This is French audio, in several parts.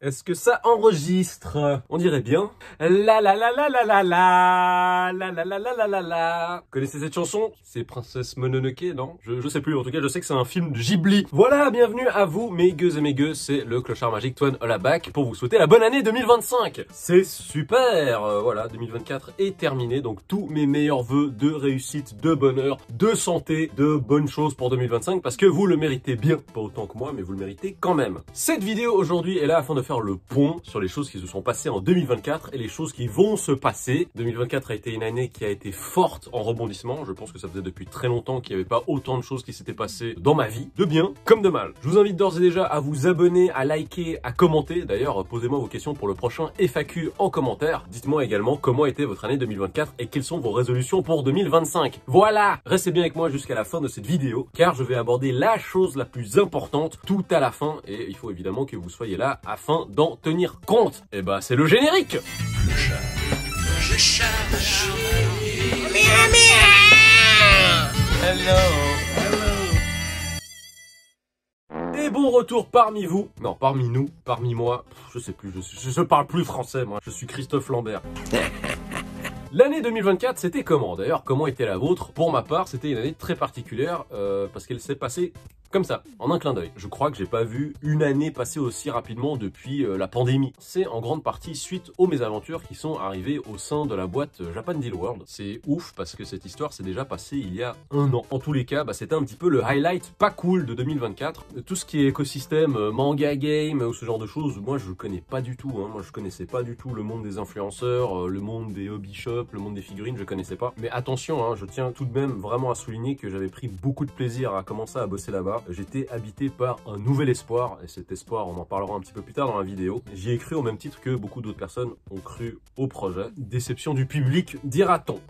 Est-ce que ça enregistre? On dirait bien. La la la la la la la la la la la la la la. Vous connaissez cette chanson? C'est Princesse Mononoke, non? Je sais plus, en tout cas je sais que c'est un film de Ghibli. Voilà, bienvenue à vous mes gueux et mes gueux, c'est le clochard magique Toine Hollaback pour vous souhaiter la bonne année 2025. C'est super, voilà, 2024 est terminé, donc tous mes meilleurs vœux de réussite, de bonheur, de santé, de bonnes choses pour 2025 parce que vous le méritez bien, pas autant que moi, mais vous le méritez quand même. Cette vidéo aujourd'hui est là afin de faire le pont sur les choses qui se sont passées en 2024 et les choses qui vont se passer. 2024 a été une année qui a été forte en rebondissement. Je pense que ça faisait depuis très longtemps qu'il n'y avait pas autant de choses qui s'étaient passées dans ma vie, de bien comme de mal. Je vous invite d'ores et déjà à vous abonner, à liker, à commenter. D'ailleurs, posez-moi vos questions pour le prochain FAQ en commentaire. Dites-moi également comment était votre année 2024 et quelles sont vos résolutions pour 2025. Voilà! Restez bien avec moi jusqu'à la fin de cette vidéo, car je vais aborder la chose la plus importante tout à la fin, et il faut évidemment que vous soyez là afin d'en tenir compte. Et bah, c'est le générique! Le chat. Hello. Et bon retour parmi vous, non parmi nous, parmi moi, je sais plus, je parle plus français moi, je suis Christophe Lambert. L'année 2024, c'était comment? D'ailleurs, comment était la vôtre? Pour ma part, c'était une année très particulière parce qu'elle s'est passée comme ça, en un clin d'œil. Je crois que j'ai pas vu une année passer aussi rapidement depuis la pandémie. C'est en grande partie suite aux mésaventures qui sont arrivées au sein de la boîte Japan Deal World. C'est ouf parce que cette histoire s'est déjà passée il y a un an. En tous les cas, c'était un petit peu le highlight pas cool de 2024. Tout ce qui est écosystème, manga game ou ce genre de choses, moi je connais pas du tout. Moi je connaissais pas du tout le monde des influenceurs, le monde des hobby shops, le monde des figurines, je connaissais pas. Mais attention, je tiens tout de même vraiment à souligner que j'avais pris beaucoup de plaisir à commencer à bosser là-bas. J'étais habité par un nouvel espoir, et cet espoir, on en parlera un petit peu plus tard dans la vidéo. J'y ai cru au même titre que beaucoup d'autres personnes ont cru au projet. Déception du public, dira-t-on.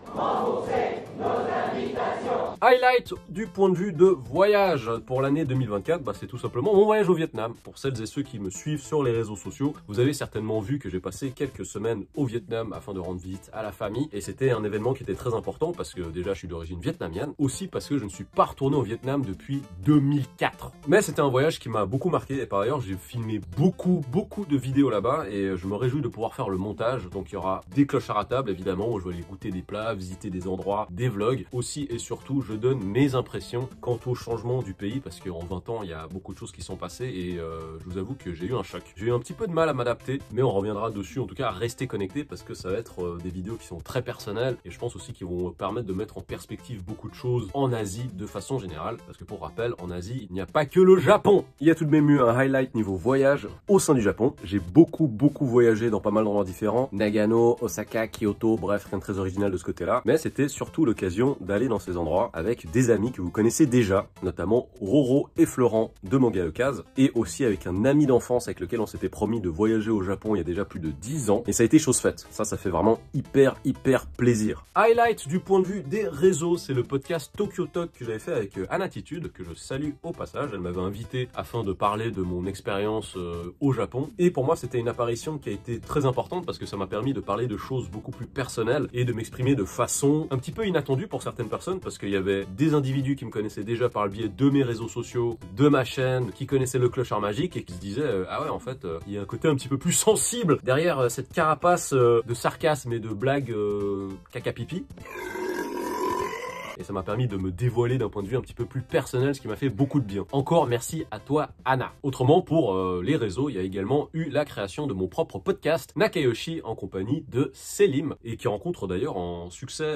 Highlight du point de vue de voyage pour l'année 2024, c'est tout simplement mon voyage au Vietnam. Pour celles et ceux qui me suivent sur les réseaux sociaux, vous avez certainement vu que j'ai passé quelques semaines au Vietnam afin de rendre visite à la famille. Et c'était un événement qui était très important parce que déjà je suis d'origine vietnamienne, aussi parce que je ne suis pas retourné au Vietnam depuis 2004. Mais c'était un voyage qui m'a beaucoup marqué et par ailleurs j'ai filmé beaucoup de vidéos là-bas et je me réjouis de pouvoir faire le montage. Donc il y aura des clochards à table évidemment où je vais aller goûter des plats, visiter des endroits, des vlogs. Aussi et surtout je donne mes impressions quant au changement du pays parce qu'en 20 ans il y a beaucoup de choses qui sont passées et je vous avoue que j'ai eu un choc. J'ai eu un petit peu de mal à m'adapter mais on reviendra dessus, en tout cas à rester connecté parce que ça va être des vidéos qui sont très personnelles et je pense aussi qu'ils vont permettre de mettre en perspective beaucoup de choses en Asie de façon générale parce que pour rappel en Asie il n'y a pas que le Japon. Il y a tout de même eu un highlight niveau voyage au sein du Japon. J'ai beaucoup voyagé dans pas mal d'endroits différents, Nagano, Osaka, Kyoto, bref rien de très original de ce côté là, mais c'était surtout l'occasion d'aller dans ces endroits avec des amis que vous connaissez déjà, notamment Roro et Florent de Manga Okaz, et aussi avec un ami d'enfance avec lequel on s'était promis de voyager au Japon il y a déjà plus de 10 ans, et ça a été chose faite. Ça fait vraiment hyper plaisir. Highlight du point de vue des réseaux, c'est le podcast Tokyo Talk que j'avais fait avec Anatitude, que je salue au passage. Elle m'avait invité afin de parler de mon expérience au Japon, et pour moi c'était une apparition qui a été très importante parce que ça m'a permis de parler de choses beaucoup plus personnelles et de m'exprimer de façon un petit peu inattendue pour certaines personnes parce qu'il y avait des individus qui me connaissaient déjà par le biais de mes réseaux sociaux, de ma chaîne, qui connaissaient le clochard magique et qui se disaient ah ouais en fait il y a un côté un petit peu plus sensible derrière cette carapace de sarcasme et de blagues caca pipi. Et ça m'a permis de me dévoiler d'un point de vue un petit peu plus personnel, ce qui m'a fait beaucoup de bien. Encore merci à toi, Anna. Autrement, pour les réseaux, il y a également eu la création de mon propre podcast, Nakayoshi, en compagnie de Selim, et qui rencontre d'ailleurs un succès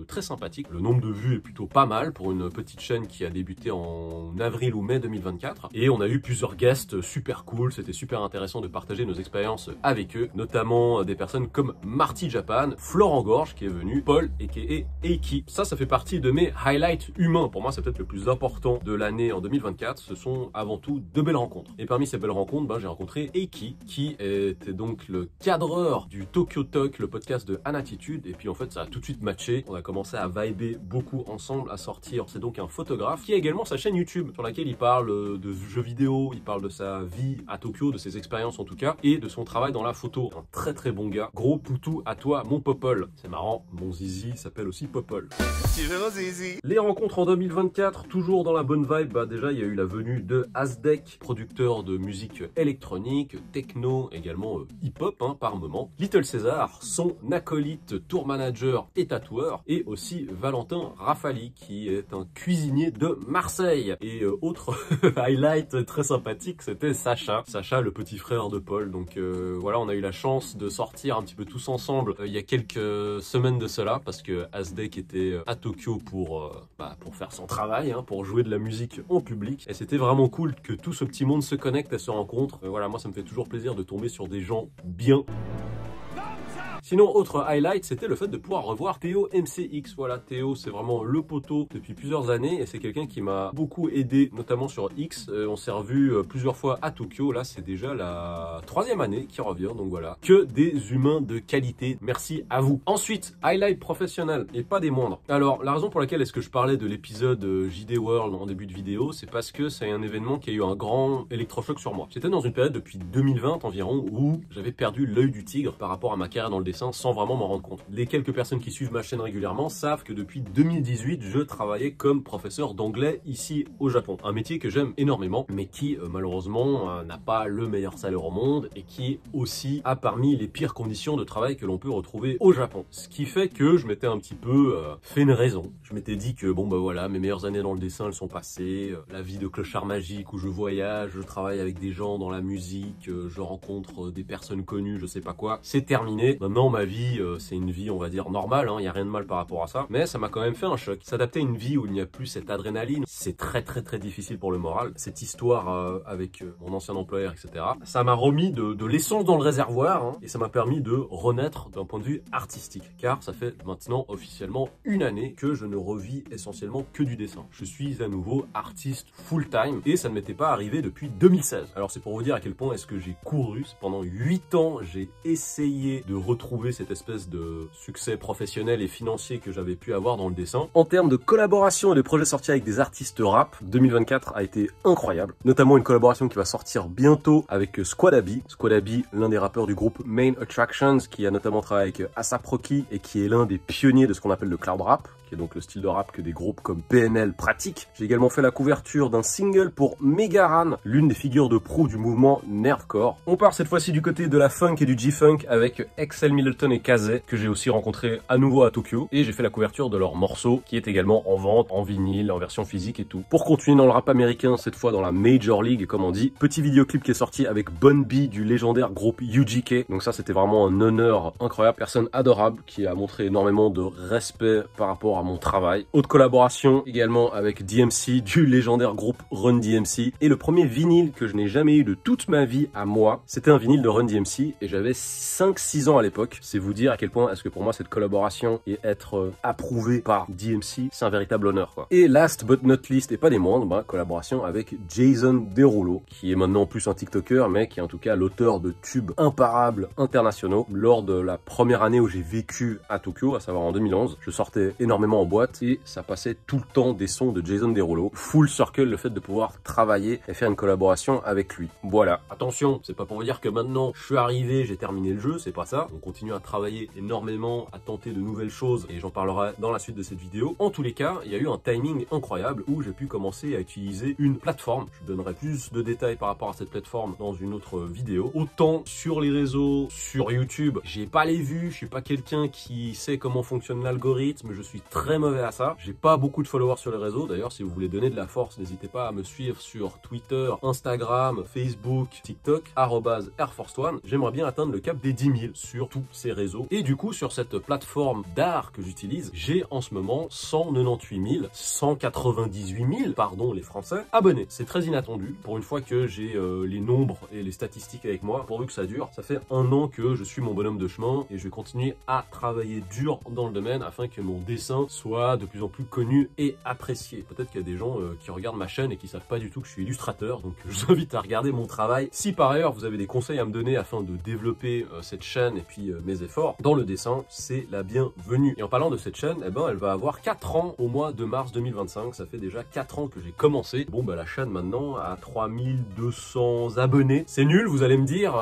très sympathique. Le nombre de vues est plutôt pas mal pour une petite chaîne qui a débuté en avril ou mai 2024. Et on a eu plusieurs guests super cool, c'était super intéressant de partager nos expériences avec eux, notamment des personnes comme Marty Japan, Florent Gorge qui est venu, Paul aka Eiki. Ça fait partie de mes highlights humains. Pour moi, c'est peut-être le plus important de l'année en 2024. Ce sont avant tout de belles rencontres. Et parmi ces belles rencontres, j'ai rencontré Eiki, qui était donc le cadreur du Tokyo Talk, le podcast de Anatitude. Et puis en fait, ça a tout de suite matché. On a commencé à vibrer beaucoup ensemble, à sortir. C'est donc un photographe qui a également sa chaîne YouTube sur laquelle il parle de jeux vidéo, il parle de sa vie à Tokyo, de ses expériences en tout cas, et de son travail dans la photo. Un très bon gars. Gros poutou à toi, mon Popol. C'est marrant, mon zizi s'appelle aussi Popol. Tu veux Les rencontres en 2024, toujours dans la bonne vibe. Déjà, il y a eu la venue de Asdek, producteur de musique électronique, techno, également hip-hop par moment. Little César, son acolyte, tour manager et tatoueur. Et aussi Valentin Rafali, qui est un cuisinier de Marseille. Et autre highlight très sympathique, c'était Sacha. Sacha, le petit frère de Paul. Donc voilà, on a eu la chance de sortir un petit peu tous ensemble il y a quelques semaines de cela, parce que Asdek était à Tokyo pour faire son travail, pour jouer de la musique en public. Et c'était vraiment cool que tout ce petit monde se connecte et se rencontre. Voilà, moi ça me fait toujours plaisir de tomber sur des gens bien. Sinon, autre highlight, c'était le fait de pouvoir revoir Théo MCX. Voilà, Théo, c'est vraiment le poteau depuis plusieurs années et c'est quelqu'un qui m'a beaucoup aidé, notamment sur X. On s'est revu plusieurs fois à Tokyo. Là, c'est déjà la 3e année qui revient, donc voilà. Que des humains de qualité. Merci à vous. Ensuite, highlight professionnel et pas des moindres. Alors, la raison pour laquelle est-ce que je parlais de l'épisode JD World en début de vidéo, c'est parce que c'est un événement qui a eu un grand électrochoc sur moi. J'étais dans une période depuis 2020 environ où j'avais perdu l'œil du tigre par rapport à ma carrière dans le dessin sans vraiment m'en rendre compte. Les quelques personnes qui suivent ma chaîne régulièrement savent que depuis 2018, je travaillais comme professeur d'anglais ici au Japon. Un métier que j'aime énormément, mais qui malheureusement n'a pas le meilleur salaire au monde et qui aussi a parmi les pires conditions de travail que l'on peut retrouver au Japon. Ce qui fait que je m'étais un petit peu fait une raison. Je m'étais dit que bon bah voilà, mes meilleures années dans le dessin elles sont passées, la vie de clochard magique où je voyage, je travaille avec des gens dans la musique, je rencontre des personnes connues, je sais pas quoi, c'est terminé. Maintenant ma vie c'est une vie on va dire normale, il n'y a rien de mal par rapport à ça, mais ça m'a quand même fait un choc. S'adapter à une vie où il n'y a plus cette adrénaline, c'est très difficile pour le moral. Cette histoire avec mon ancien employeur, etc. Ça m'a remis de l'essence dans le réservoir et ça m'a permis de renaître d'un point de vue artistique, car ça fait maintenant officiellement une année que je ne revis essentiellement que du dessin. Je suis à nouveau artiste full-time et ça ne m'était pas arrivé depuis 2016. Alors c'est pour vous dire à quel point est-ce que j'ai couru. Pendant 8 ans, j'ai essayé de retrouver cette espèce de succès professionnel et financier que j'avais pu avoir dans le dessin. En termes de collaboration et de projets sortis avec des artistes rap, 2024 a été incroyable. Notamment une collaboration qui va sortir bientôt avec Squadabi. Squadabi, l'un des rappeurs du groupe Main Attractions, qui a notamment travaillé avec A$AP Rocky et qui est l'un des pionniers de ce qu'on appelle le cloud rap, qui est donc le style de rap que des groupes comme PNL pratiquent. J'ai également fait la couverture d'un single pour Megaran, l'une des figures de proue du mouvement nerdcore. On part cette fois-ci du côté de la funk et du G-funk avec Excel Middleton et Kaze, que j'ai aussi rencontré à nouveau à Tokyo, et j'ai fait la couverture de leur morceau, qui est également en vente, en vinyle, en version physique et tout. Pour continuer dans le rap américain, cette fois dans la Major League, comme on dit, petit vidéoclip qui est sorti avec Bun B du légendaire groupe UGK. Donc ça, c'était vraiment un honneur incroyable, personne adorable, qui a montré énormément de respect par rapport à mon travail. Autre collaboration également avec DMC du légendaire groupe Run DMC, et le premier vinyle que je n'ai jamais eu de toute ma vie à moi, c'était un vinyle de Run DMC et j'avais 5-6 ans à l'époque. C'est vous dire à quel point est-ce que pour moi cette collaboration et être approuvé par DMC, c'est un véritable honneur quoi. Et last but not least et pas des moindres, collaboration avec Jason Derulo, qui est maintenant plus un TikToker mais qui est en tout cas l'auteur de tubes imparables internationaux. Lors de la première année où j'ai vécu à Tokyo, à savoir en 2011, je sortais énormément en boîte et ça passait tout le temps des sons de Jason Derulo. Full circle, le fait de pouvoir travailler et faire une collaboration avec lui. Voilà. Attention, c'est pas pour vous dire que maintenant je suis arrivé, j'ai terminé le jeu, c'est pas ça. On continue à travailler énormément, à tenter de nouvelles choses et j'en parlerai dans la suite de cette vidéo. En tous les cas, il y a eu un timing incroyable où j'ai pu commencer à utiliser une plateforme. Je donnerai plus de détails par rapport à cette plateforme dans une autre vidéo. Autant sur les réseaux, sur YouTube, j'ai pas les vues, je suis pas quelqu'un qui sait comment fonctionne l'algorithme, je suis très mauvais à ça. J'ai pas beaucoup de followers sur les réseaux. D'ailleurs, si vous voulez donner de la force, n'hésitez pas à me suivre sur Twitter, Instagram, Facebook, TikTok, @AirForce1. J'aimerais bien atteindre le cap des 10 000 sur tous ces réseaux. Et du coup, sur cette plateforme d'art que j'utilise, j'ai en ce moment 198 000, pardon les Français, abonnés. C'est très inattendu. Pour une fois que j'ai les nombres et les statistiques avec moi, pourvu que ça dure, ça fait 1 an que je suis mon bonhomme de chemin et je vais continuer à travailler dur dans le domaine afin que mon dessin soit de plus en plus connu et apprécié. Peut-être qu'il y a des gens qui regardent ma chaîne et qui savent pas du tout que je suis illustrateur, donc je vous invite à regarder mon travail. Si par ailleurs vous avez des conseils à me donner afin de développer cette chaîne et puis mes efforts dans le dessin, c'est la bienvenue. Et en parlant de cette chaîne, eh ben, elle va avoir 4 ans au mois de mars 2025. Ça fait déjà 4 ans que j'ai commencé. Bon, bah la chaîne maintenant a 3200 abonnés. C'est nul, vous allez me dire.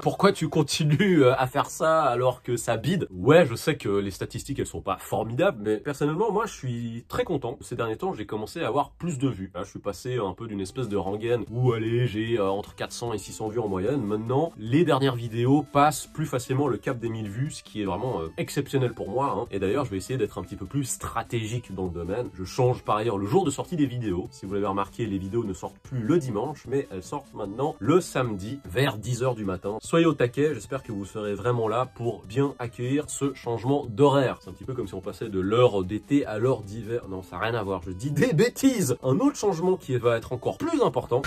Pourquoi tu continues à faire ça alors que ça bide? Ouais, je sais que les statistiques elles sont pas formidables, mais personnellement Personnellement, moi, je suis très content. Ces derniers temps, j'ai commencé à avoir plus de vues. Là, je suis passé un peu d'une espèce de rengaine où, allez, j'ai entre 400 et 600 vues en moyenne. Maintenant, les dernières vidéos passent plus facilement le cap des 1000 vues, ce qui est vraiment exceptionnel pour moi. Hein. Et d'ailleurs, je vais essayer d'être un petit peu plus stratégique dans le domaine. Je change par ailleurs le jour de sortie des vidéos. Si vous l'avez remarqué, les vidéos ne sortent plus le dimanche, mais elles sortent maintenant le samedi vers 10 h du matin. Soyez au taquet, j'espère que vous serez vraiment là pour bien accueillir ce changement d'horaire. C'est un petit peu comme si on passait de l'heure d'été à l'heure d'hiver. Non, ça n'a rien à voir, je dis des bêtises. Un autre changement qui va être encore plus important,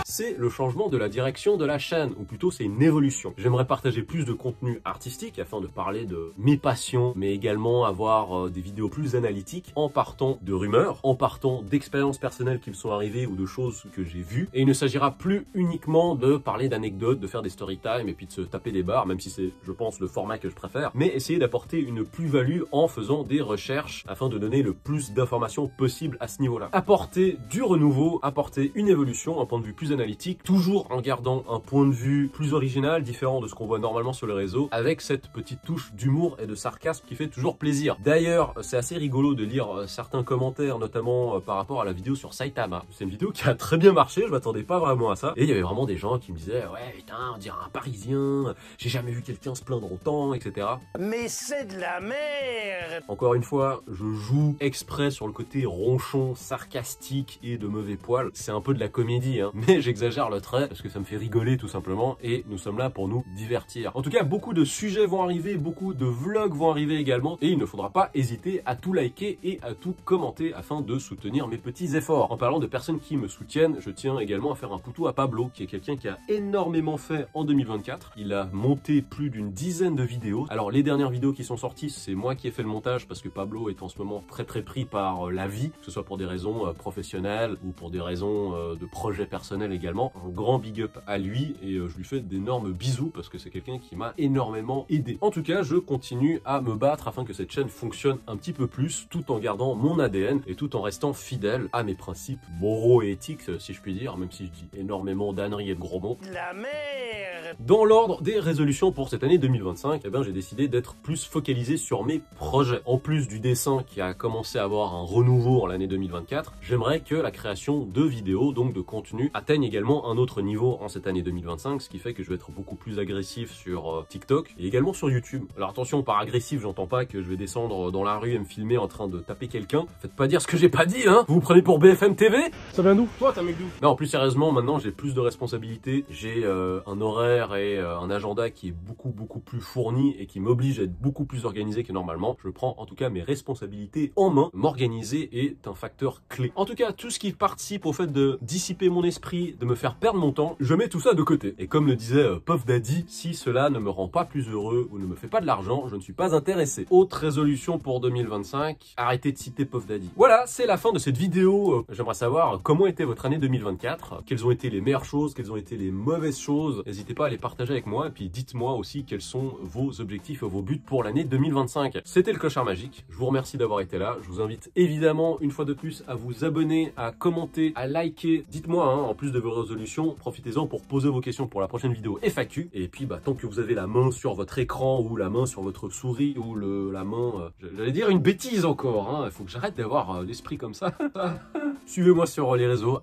c'est le changement de la direction de la chaîne, ou plutôt c'est une évolution. J'aimerais partager plus de contenu artistique afin de parler de mes passions, mais également avoir des vidéos plus analytiques en partant de rumeurs, en partant d'expériences personnelles qui me sont arrivées ou de choses que j'ai vues. Et il ne s'agira plus uniquement de parler d'anecdotes, de faire des story time et puis de se taper des barres, même si c'est, je pense, le format que je préfère, mais essayer d'apporter une plus-value en faisant des recherches afin de donner le plus d'informations possible à ce niveau-là. Apporter du renouveau, apporter une évolution, un point de vue plus analytique, toujours en gardant un point de vue plus original, différent de ce qu'on voit normalement sur le réseau, avec cette petite touche d'humour et de sarcasme qui fait toujours plaisir. D'ailleurs, c'est assez rigolo de lire certains commentaires, notamment par rapport à la vidéo sur Saitama. C'est une vidéo qui a très bien marché, je m'attendais pas vraiment à ça. Et il y avait vraiment des gens qui me disaient « Ouais, putain, on dirait un Parisien, j'ai jamais vu quelqu'un se plaindre autant, etc. » Mais c'est de la merde! Encore une fois, je joue exprès sur le côté ronchon, sarcastique et de mauvais poil. C'est un peu de la comédie, hein, mais j'exagère le trait parce que ça me fait rigoler tout simplement et nous sommes là pour nous divertir. En tout cas, beaucoup de sujets vont arriver, beaucoup de vlogs vont arriver également et il ne faudra pas hésiter à tout liker et à tout commenter afin de soutenir mes petits efforts. En parlant de personnes qui me soutiennent, je tiens également à faire un poutou à Pablo, qui est quelqu'un qui a énormément fait en 2024. Il a monté plus d'une dizaine de vidéos. Alors les dernières vidéos qui sont sorties, c'est moi qui ai fait le montage parce que Pablo est en ce moment très pris par la vie, que ce soit pour des raisons professionnelles ou pour des raisons de projets personnels également. Un grand big up à lui et je lui fais d'énormes bisous parce que c'est quelqu'un qui m'a énormément aidé. En tout cas, je continue à me battre afin que cette chaîne fonctionne un petit peu plus tout en gardant mon ADN et tout en restant fidèle à mes principes moraux et éthiques, si je puis dire, même si je dis énormément d'âneries et de gros mots. La merde! Dans l'ordre des résolutions pour cette année 2025, j'ai décidé d'être plus focalisé sur mes projets. En plus du dessin qui a commencé à avoir un renouveau en l'année 2024, j'aimerais que la création de vidéos, donc de contenu, atteigne également un autre niveau en cette année 2025, ce qui fait que je vais être beaucoup plus agressif sur TikTok et également sur YouTube. Alors attention, par agressif, j'entends pas que je vais descendre dans la rue et me filmer en train de taper quelqu'un. Faites pas dire ce que j'ai pas dit, hein! Vous vous prenez pour BFM TV? Ça vient d'où? Toi, t'as mec d'où? Non, plus sérieusement, maintenant j'ai plus de responsabilités. J'ai un horaire et un agenda qui est beaucoup plus fourni et qui m'oblige à être beaucoup plus organisé que normalement. Je prends en tout cas mes responsabilités en main. M'organiser est un facteur clé. En tout cas, tout ce qui participe au fait de dissiper mon esprit, de me faire perdre mon temps, je mets tout ça de côté. Et comme le disait Puff Daddy, si cela ne me rend pas plus heureux ou ne me fait pas de l'argent, je ne suis pas intéressé. Autre résolution pour 2025, arrêtez de citer Puff Daddy. Voilà, c'est la fin de cette vidéo. J'aimerais savoir comment était votre année 2024, quelles ont été les meilleures choses, quelles ont été les mauvaises choses. N'hésitez pas à les partager avec moi et puis dites-moi aussi quels sont vos objectifs et vos buts pour l'année 2025. C'était le Clochard Magique. Je vous remercie d'avoir été là. Je vous invite évidemment une fois de plus à vous abonner, à commenter, à liker. Dites-moi, hein, en plus de vos résolutions, profitez-en pour poser vos questions pour la prochaine vidéo FAQ. Et puis, tant que vous avez la main sur votre écran ou la main sur votre souris ou la main... j'allais dire une bêtise encore, hein. Il faut que j'arrête d'avoir l'esprit comme ça. Suivez-moi sur les réseaux,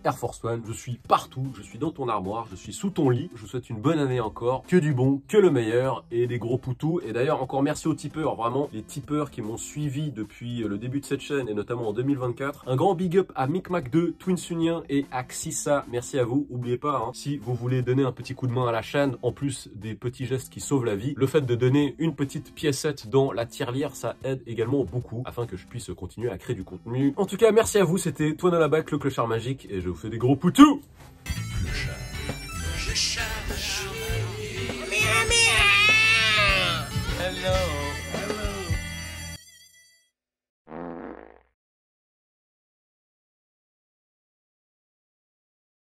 @AirForceOne. Je suis partout, je suis dans ton armoire, je suis sous ton lit. Je vous souhaite une bonne année encore, que du bon, que le meilleur et des gros poutous. Et d'ailleurs, encore merci aux tipeurs, vraiment, les tipeurs qui m'ont suivi depuis le début de cette chaîne et notamment en 2024. Un grand big up à Micmac2, Twinsunien et Axissa. Merci à vous. N'oubliez pas, hein, si vous voulez donner un petit coup de main à la chaîne, en plus des petits gestes qui sauvent la vie, le fait de donner une petite piécette dans la tirelire, ça aide également beaucoup afin que je puisse continuer à créer du contenu. En tout cas, merci à vous. C'était Toine à la Bac, le Clochard Magique, et je vous fais des gros poutous. Hello.